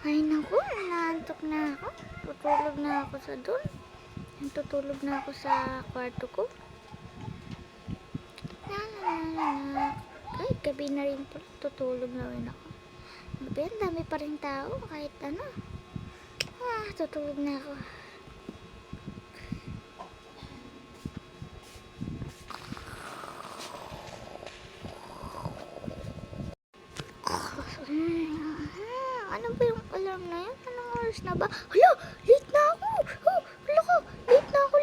Ay naku, naantok na ako. Tutulog na ako sa doon. Tutulog na ako sa kwarto ko. Ay, gabi na rin po. Tutulog na rin ako. Gabi, ang dami pa rin tao. Kahit ano. Tutulog na ako. Ano ba yung alarm na yan? Anong oras na ba? Hala! Late na ako! Oh, hala ko! Late na ako!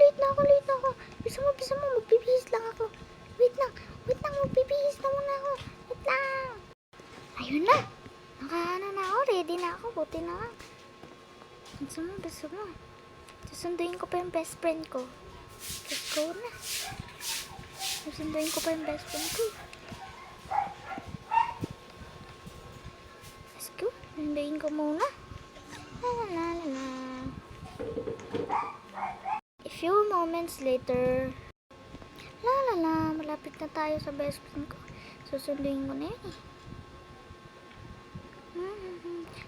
Bisa mo, magbibihis lang ako. Wait lang, magbibihis na muna ako. Wait lang! Ayun na! Nakaano na ako, ready na ako. Buti na lang. Gusto mo. Susunduin ko pa yung best friend ko. Let's go na. Susunduin ko pa yung best friend ko. Sunduin ko muna. A few moments later. Malapit na tayo sa best friend ko. Susunduin ko na yun eh.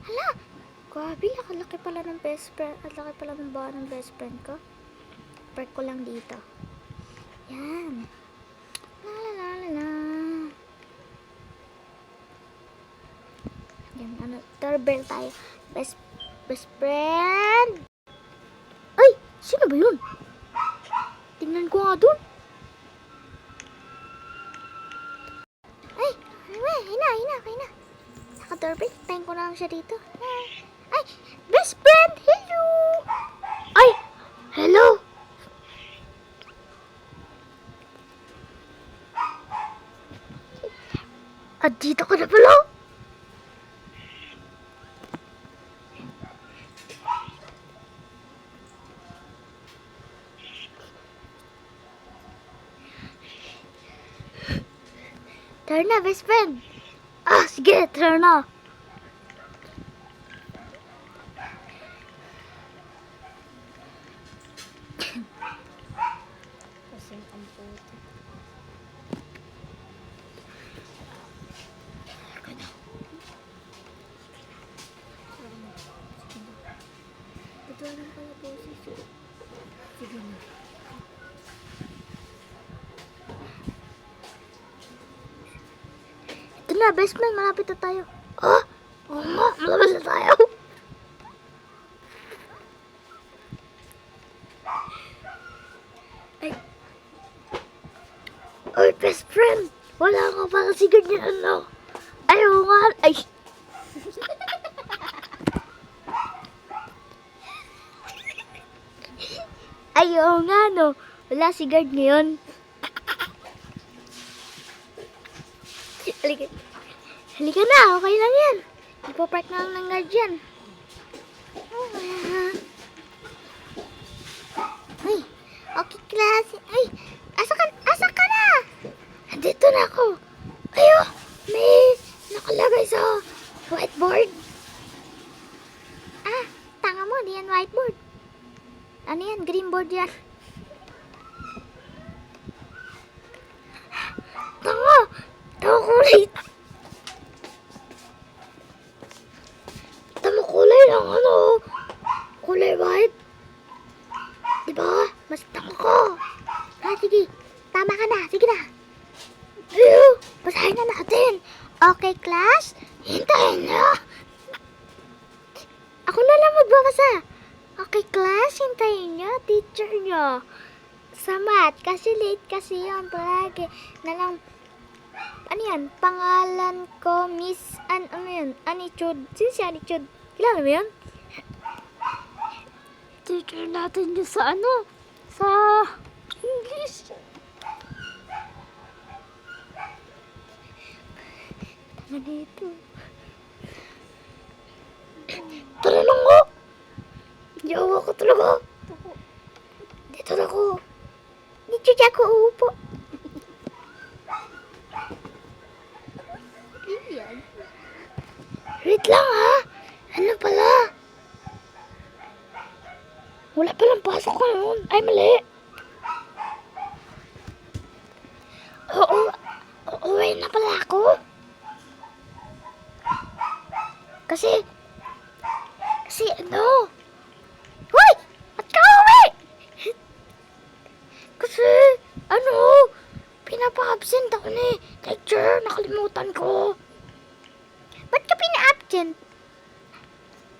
Hala! Grabe, laki pala ng best friend. At laki pala ng bawa ng best friend ko. Park ko lang dito. Yan. Yan, doorbell tayo. Best friend. Ay, sino ba yun? Tingnan ko nga dun. Ay, hina. Naka-doorbell. Tayin ko na lang siya dito. Ay, best friend, hello. Ay, hello. Dito ka na pala. Turn na, best friend. Sige, turn na. Kasing ang puto. Ito lang pala po si Sue. Sige na. Ito na, best friend. Malapit na tayo. Oo nga, malapit na tayo. Ay, best friend. Wala ka pa kasi ganyan, ano. Ayaw nga. Ay. Ayaw nga, no. Wala si guard ngayon. Halika na, okay lang yan. Ipapark na lang ng guard yan. Ay, okay class. Ay, asa ka na? Andito na ako. Ayo, may nakalagay sa whiteboard. Tanga mo, di yan whiteboard. Ano yan, green board yan. Tanga kulay. Tama kulay lang, ano. Kulay white. Diba? Mas tanga ko. Sige. Tama ka na. Sige na. Basahin na natin. Okay, class? Hintayin nyo. Ako na lang magbabasa. Okay, class? Hintayin nyo. Teacher nyo. Sa math. Kasi late kasi yun. Palagi. Ano yan? Pangalan ko, Miss, ano yun? Anitude. Sino si Anitude? Kilala mo yun? Teacher natin yun sa ano? Sa English. Tanga dito. Tara lang ko. Yawa ko talaga. Dito na ko. Dito siya ko uupo. Wait lang ha. Ano pala? Wala palang pasok ko noon. Ay, mali. Uuwi na pala ako. Kasi Kasi ano? Hoy! Ba't ka uwi? Kasi, ano? Pinapa-absent ako ni teacher. Nakalimutan ko. Ba't ka pina-absent?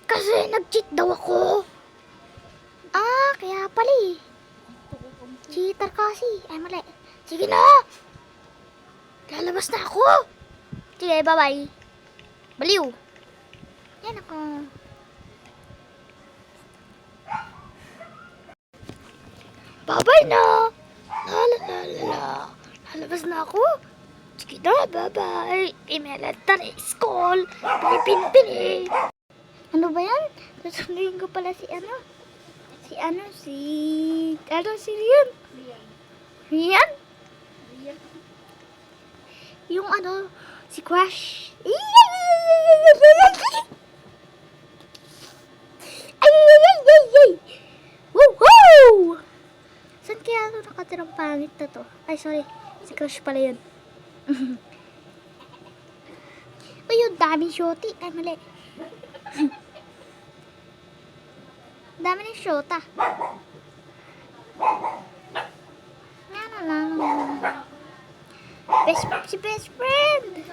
Kasi nag-cheat daw ako. Ah, kaya pala eh. Cheater kasi. Ay, mali. Sige na. Lalabas na ako. Sige, bye-bye. Baliw. Yan ako. Bye-bye na. La. Lalabas na ako. Sige na, bye-bye. Imelatan school. Pinipin. Ano ba yan? Sasabihin ko pala si ano? Si Rian. Rian? Yung ano, si Crush. Ay! Woohoo! Saan kaya ito nakatirang pangit na to? Ay, sorry. Si Crush pala yun. Uy, yung daming shorty. Ay, mali. Dami ng shota. Si best friend.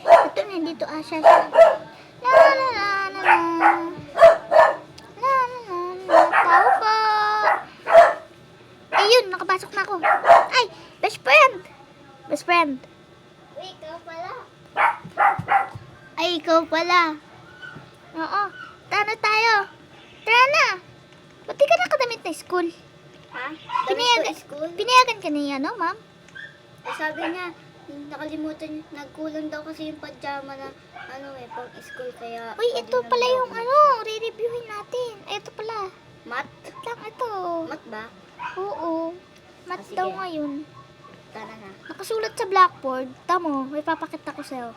Ito na dito siya. La. Tao po. Ayun, nakapasok na ako. Ay, best friend. Best friend. Uy, ikaw pala. Ay, ikaw pala. Oo. Tara tayo. Tara na. Ba't di ka nakadamit na school? Ha? Pinayagan, School? pinayagan ka niya, no, ma'am? Eh, sabi niya, nakalimutan, nagkulang daw kasi yung pajama na, pang school, kaya... Uy, pwede ito na pala daw yung mag- ano, re-reviewin natin. Ay, ito pala. Mat? Lang ito. Mat ba? Oo. Mat Sige. daw ngayon. Tara na. Nakasulat sa blackboard. Tamo, may papakita ko sa'yo.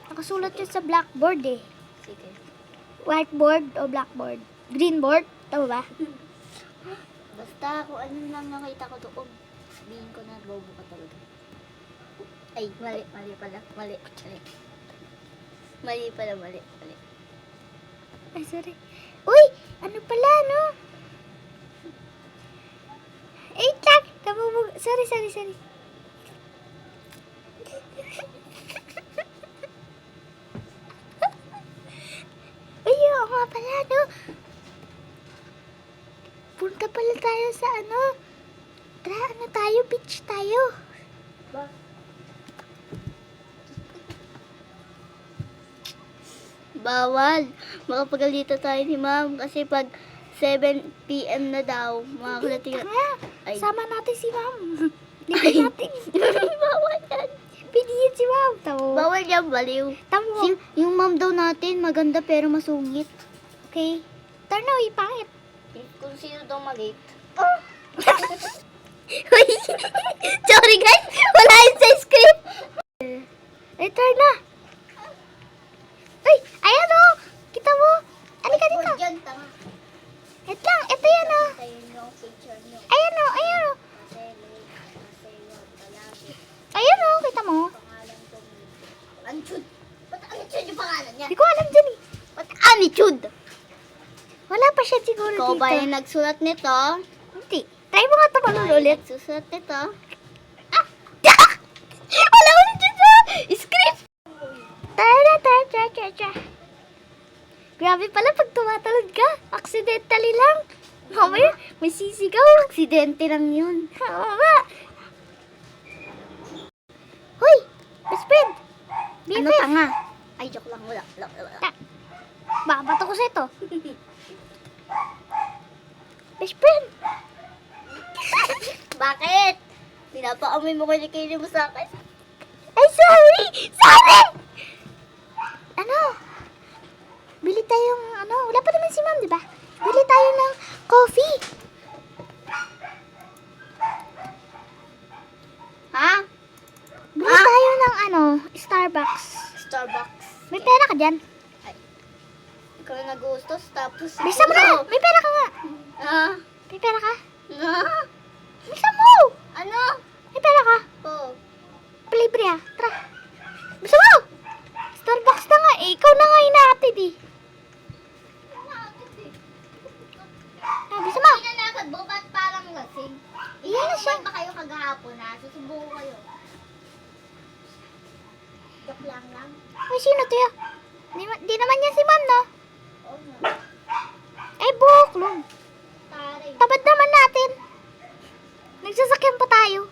Nakasulat yun sa blackboard eh. Sige. Whiteboard o blackboard? Green board? Tama ba? Basta kung ano lang nakita ko doon, sabihin ko na bobo ka talaga. Ay, mali pala. Mali. Ay, sorry. Uy! Ano pala, no? Eh, tak! Sorry. Uy, oo nga pala, no? Punta pala tayo sa ano? Tara, ano tayo? Beach tayo. Ba? Bawal. Makapagalitan tayo ni ma'am kasi pag 7 p.m. na daw, makakalating... Tara, Ay. sama natin si ma'am. Lipat natin. Bawal yan. Pinihin si ma'am. Tamo. Bawal yan, baliw. Tamo. Yung ma'am daw natin, maganda pero masungit. Okay. Tara na, uy, pangit. Kung sino daw malate. Uy, sorry guys. Wala yun sa script. Eh, tara na. Uy, ayan o. Kita mo. Halika dito. Yan, tama. Ito lang, ito yan o. Tayo yung picture nyo. Ayan o. Kasi wag palagi. Ayan o, kita mo. Pangalan ko. Anchud. Ba't Anchud yung pangalan niya? Hindi ko alam dyan eh. Ba't Anchud? Wala pa siya siguro Ikaw dito. ba yung nagsulat nito? Hindi. Try mo nga ito panalo ulit. Nagsusulat nito? Wala ulit dyan sa script. Tara. Grabe pala pag tumatalon ka. Accidentally lang. Mamaya, may sisigaw. Aksidente lang yun. Oo nga. Hoy, best friend. BFF. Ano tanga? Ay, joke lang. Wala. Babato ko sa ito. Best friend. Bakit? Pinapaamoy mo kilikili mo sa akin. Ay, sorry. Ano? Bili tayong, wala pa naman si ma'am, di ba? Bili tayo ng coffee. Ha? Bili tayo ng, Starbucks. Starbucks. May pera ka dyan? Ikaw na nag-uustos, tapos... Bisa mo na. May pera ka nga. Ah? May pera ka? Ah? Bisa mo. Ano? May pera ka? Po. kagahapon na. Susubukan ko kayo. Joke lang. Uy, sino to ya? Di naman yan si ma'am, no? Oo nga. Ay, buklong. Taray. Tabad naman natin. Nagsasakyan pa tayo.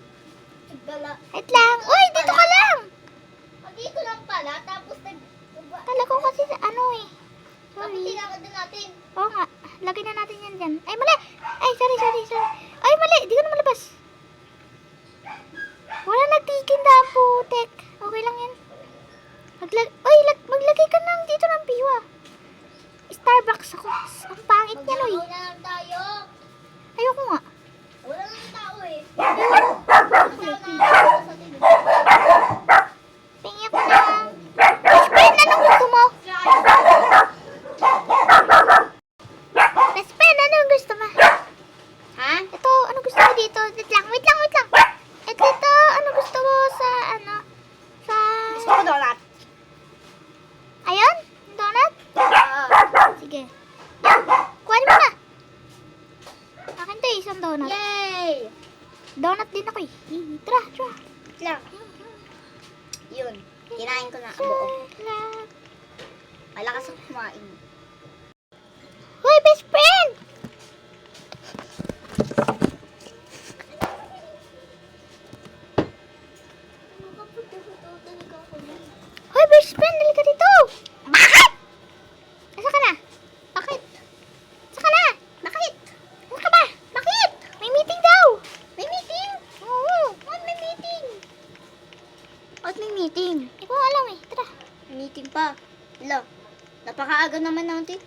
Sigala. Wait lang. Uy, dito ka lang. Dito lang pala. Tapos Kala ko kasi ano eh. Tapos Sorry. tinakad na natin. Oo nga. Lagay na natin yan dyan. Ay, mali. Ay, sorry. Ay, mali. Di ko na malabas. Wala nagtikin na ang putek. Okay lang yan. Maglagay ka ng dito ng piwa. Starbucks ako. Ang pangit niya, Loy. Maglalaro na lang tayo. Ayoko nga. Wala nang tao eh. Wala sa TV. Pingi ako ng... Best friend, anong gusto mo? Best friend, anong gusto mo? Ha? Ito, ano gusto mo dito? Wait lang. Ito, ano gusto mo sa, ano? Sa... Gusto ko donut. Ayun? Donut? Oo. Sige. Yan. Kuhanin mo na. Akin to isang donut. Yay! Donut din ako eh. Tara. Lang. Yun. Kinain ko na ang buo. Malakas ako kumain. Hoy, best friend! Hoy, best friend, halika dito! Bakit? Asa ka na? Bakit? Asa ka na? Bakit? Asa ka ba? Bakit? May meeting daw! May meeting? Oo. What may meeting? At may meeting. Hindi ko alam eh. Tara. May meeting pa. Hala. Napakaaga naman natin.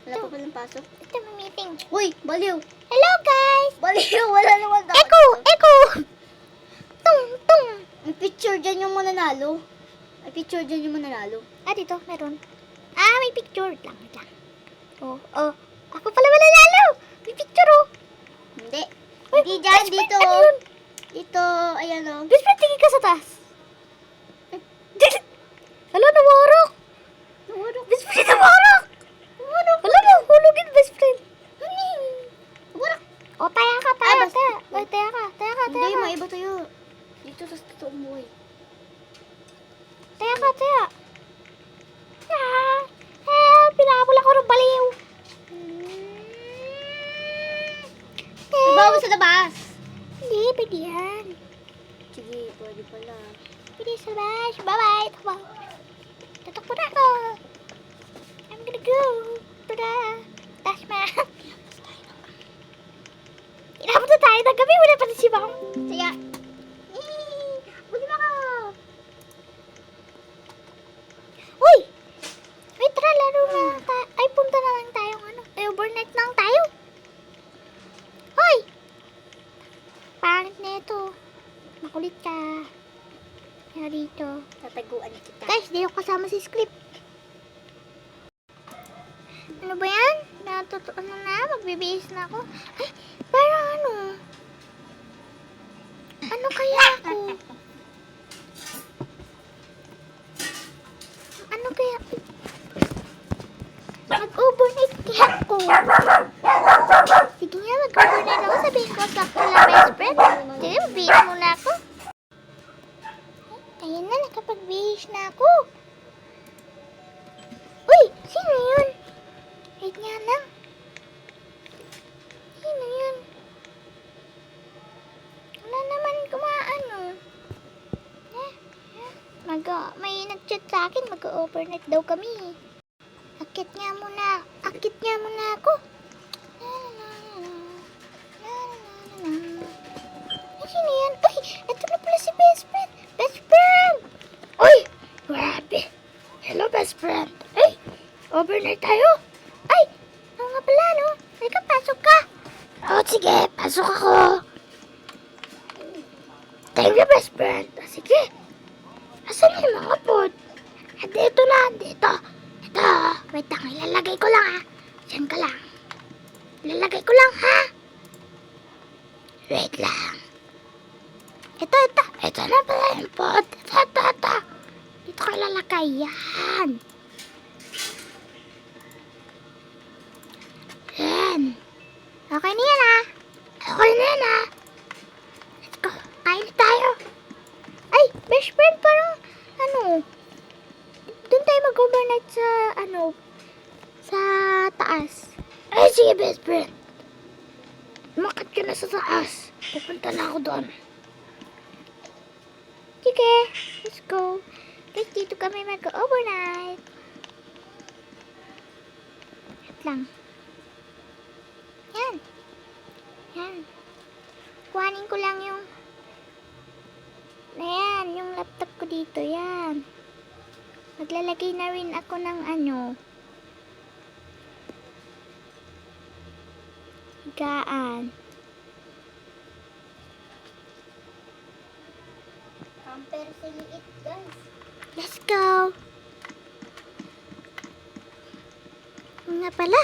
Wala pa palang pasok. Ito may meeting. Uy, baliw. Hello guys! Baliw, wala naman dapat. Echo! Tung! May picture dyan yung mananalo. May picture dyan yung mananalo. Ah, dito. Meron. Ah, may picture. Wait lang. Oh. Ako pala mananalo. May picture oh. Hindi. Uy, Hindi dyan, best friend, dito. ano yun? Dito, ayan o. Best friend, tingin ka sa taas. Hala, nawarok. Best friend, nawarok. Hala, nahulogin, best friend. Warak. O, taya ka. Hindi, maiba tayo. Dito sa totoong buhay. Taya. Pinabula ko ng baliw. Ibawa sa labas. Hindi, pwede yan. Sige, pwede pala. Pwede sa labas. Bye-bye. Tatakbo na ako. I'm gonna go. Tada. Tasma. Inabot na tayo ng gabi. Wala pa rin si Bang. Sige. Buti mo ako. Uy! Wait, tara, laro na. Ay, punta na lang tayo. Overnight lang tayo. Hoy! Pangit na ito. Makulit ka. Kaya dito. Tataguan kita. Guys, di ako kasama si script. Ano ba yan? Natotoo na. Magbibihis na ako. Ay, parang ano? Ano kaya ako? Ano kaya? Mag-overnight kaya ako. Sige nga, mag-overnight ako. Sabihin ko sa kula best friend. Sige, magbihis muna ako. Ayun na, nakapagbihis na ako. Uy, sino yun? Wait nga lang. Sino yun? Wala naman kumaano. May nag-chat sa akin, mag-overnight daw kami. Akit nga muna ako. Ay, sino yan? Uy, ito na pala si best friend. Best friend! Uy, grabe. Hello, best friend. Ay, overnight tayo? Ay, ano nga pala, no? Halika, pasok ka. Oh, sige, pasok ako. Thank you, best friend. Sige. Asan yung mga pod? Dito na, dito. Ito, wait lang, ilalagay ko lang ha. Diyan ka lang. Ilalagay ko lang ha. Wait lang. Ito. Ito na pala yung pod. Ito. Dito ka ilalagay yan. Yan. Okay na yan ha. Okay na yan ha. Let's go. Sige, best friend. Umakyat ka na sa taas. Pupunta na ako doon. Sige, let's go. Guys, dito kami mag-overnight. Wait lang. Yan. Yan. Kuhanin ko lang yung ayan, yung laptop ko dito. Yan. Maglalagay na rin ako ng higaan. Camper sa liit, guys. Let's go. Yun nga pala.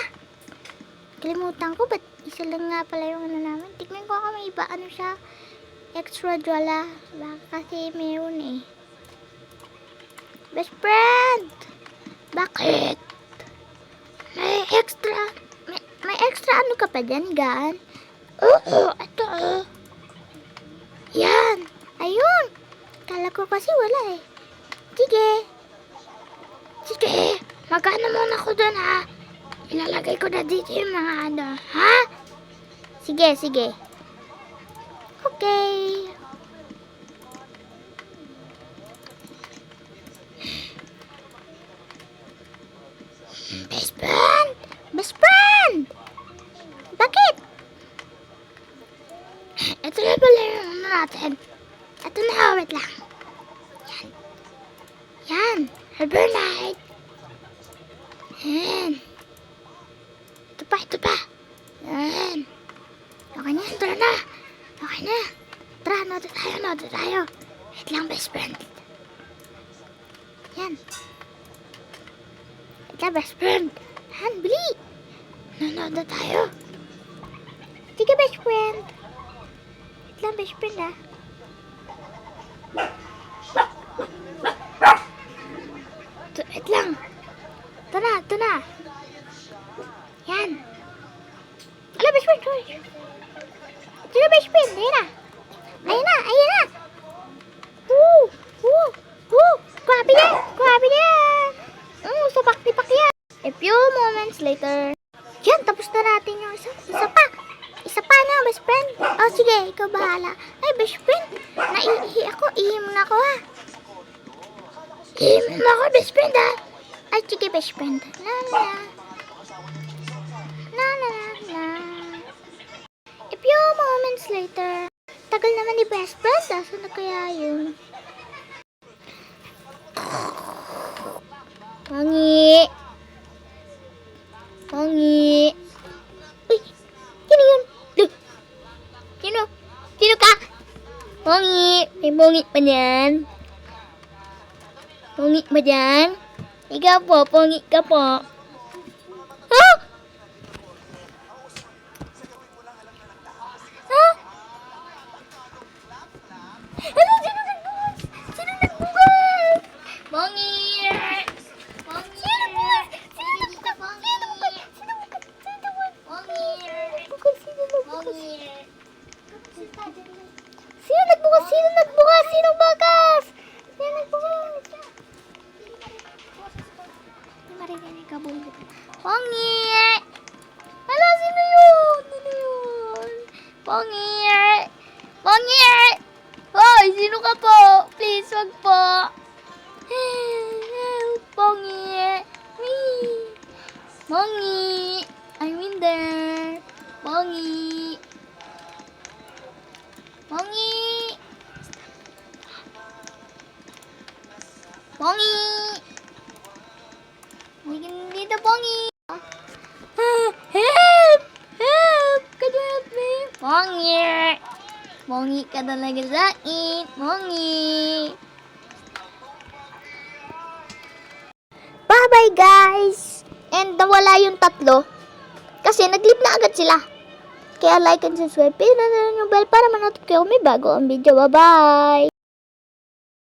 Kalimutan ko, ba't isa lang nga pala yung namin. Tignan ko kung may iba, siya, extra jwala. Baka kasi meron eh. Best friend! Bakit? May extra ka pa dyan, Gan? Oo, ito Yan. Ayun. Kala ko kasi wala eh. Sige. Sige. Magana muna ako dun, ha? Ilalagay ko na dito yung mga ha? Sige, sige. Okay. Best friend! Best friend! Bakit? Ito na pala yung natin. Ito na, wait lang. Yan. Yan. Overnight. Yan. Ito pa. Yan. Okay na, tara na. Okay na. Tara, noto tayo. Wait lang, best friend. Yan. Wait lang, best friend. Han, bili. Nanonood tayo. Sige, best friend. Wait lang, best friend, ha. Wait lang. Ito na. Yan. Ala, best friend. Sige, best friend. Ayan na. Woo. Grabe na. Sapak-tipak yan. A few moments later. Yan, tapos na natin yung isa pa. Isa pa na, best friend. Oh, sige, ikaw bahala. Ay, best friend. Naiihi ako. Ihi mo na ako, ha. Ihi mo na ako, best friend, ha. Ay, sige, best friend. Na. A few moments later. Tagal naman ni best friend, ha. Saan na kaya yun? Pongi. Uy, sino yun? Sino ka? Pongi, may pongit pa dyan? Pongit ba dyan? Ikaw po, pongit ka po. Ha? Ano? Sino nagbukas? Pongit! Sino nagbukas? Sinong bakas? Hindi marinig ka, bulit. Pongi! Hala, sino yun? Pongi! Hoy, sino ka po? Please, wag po. Help, Pongi! Pongi! I'm in there. Pongi! Dito, Pongi! Help! Can you help me? Pongi ka talaga sa akin. Pongi! Bye-bye, guys! And nawala yung tatlo. Kasi nag-leave na agad sila. Kaya like and subscribe. Pindutin yung bell para manotify kayo may bago ang video. Bye-bye!